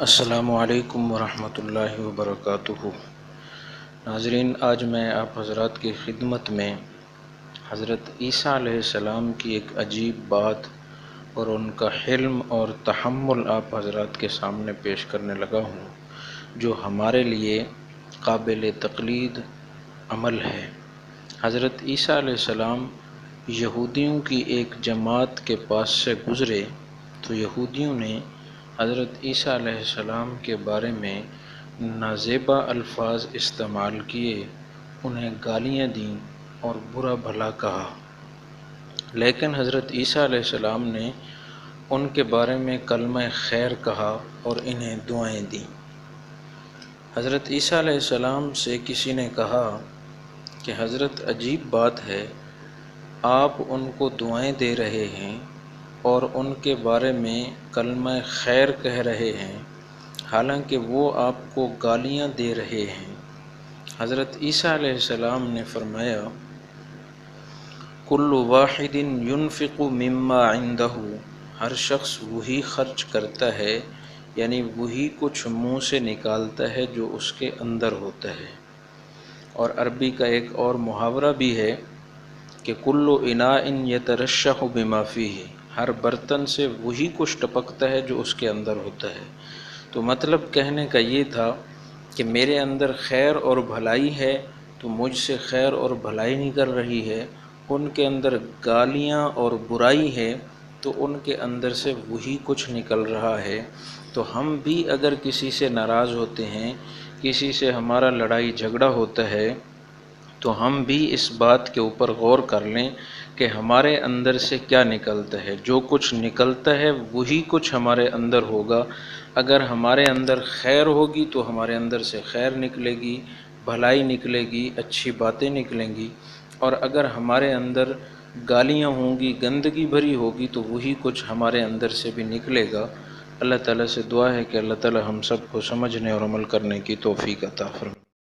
السلام علیکم ورحمۃ اللہ وبرکاتہ۔ ناظرین، آج میں آپ حضرات کی خدمت میں حضرت عیسیٰ علیہ السلام کی ایک عجیب بات اور ان کا حلم اور تحمل آپ حضرات کے سامنے پیش کرنے لگا ہوں، جو ہمارے لیے قابل تقلید عمل ہے۔ حضرت عیسیٰ علیہ السلام یہودیوں کی ایک جماعت کے پاس سے گزرے تو یہودیوں نے حضرت عیسیٰ علیہ السلام کے بارے میں نازیبا الفاظ استعمال کیے، انہیں گالیاں دیں اور برا بھلا کہا، لیکن حضرت عیسیٰ علیہ السلام نے ان کے بارے میں کلمہ خیر کہا اور انہیں دعائیں دیں۔ حضرت عیسیٰ علیہ السلام سے کسی نے کہا کہ حضرت عجیب بات ہے، آپ ان کو دعائیں دے رہے ہیں اور ان کے بارے میں کلمہ خیر کہہ رہے ہیں، حالانکہ وہ آپ کو گالیاں دے رہے ہیں۔ حضرت عیسیٰ علیہ السلام نے فرمایا، کل واحد ينفق مما عنده، ہر شخص وہی خرچ کرتا ہے، یعنی وہی کچھ منہ سے نکالتا ہے جو اس کے اندر ہوتا ہے۔ اور عربی کا ایک اور محاورہ بھی ہے کہ کل اناء یترشح بما فیہ، ہر برتن سے وہی کچھ ٹپکتا ہے جو اس کے اندر ہوتا ہے۔ تو مطلب کہنے کا یہ تھا کہ میرے اندر خیر اور بھلائی ہے تو مجھ سے خیر اور بھلائی نکل رہی ہے، ان کے اندر گالیاں اور برائی ہے تو ان کے اندر سے وہی کچھ نکل رہا ہے۔ تو ہم بھی اگر کسی سے ناراض ہوتے ہیں، کسی سے ہمارا لڑائی جھگڑا ہوتا ہے، تو ہم بھی اس بات کے اوپر غور کر لیں کہ ہمارے اندر سے کیا نکلتا ہے۔ جو کچھ نکلتا ہے وہی کچھ ہمارے اندر ہوگا۔ اگر ہمارے اندر خیر ہوگی تو ہمارے اندر سے خیر نکلے گی، بھلائی نکلے گی، اچھی باتیں نکلیں گی، اور اگر ہمارے اندر گالیاں ہوں گی، گندگی بھری ہوگی، تو وہی کچھ ہمارے اندر سے بھی نکلے گا۔ اللہ تعالیٰ سے دعا ہے کہ اللہ تعالیٰ ہم سب کو سمجھنے اور عمل کرنے کی توفیق عطا فرمائے۔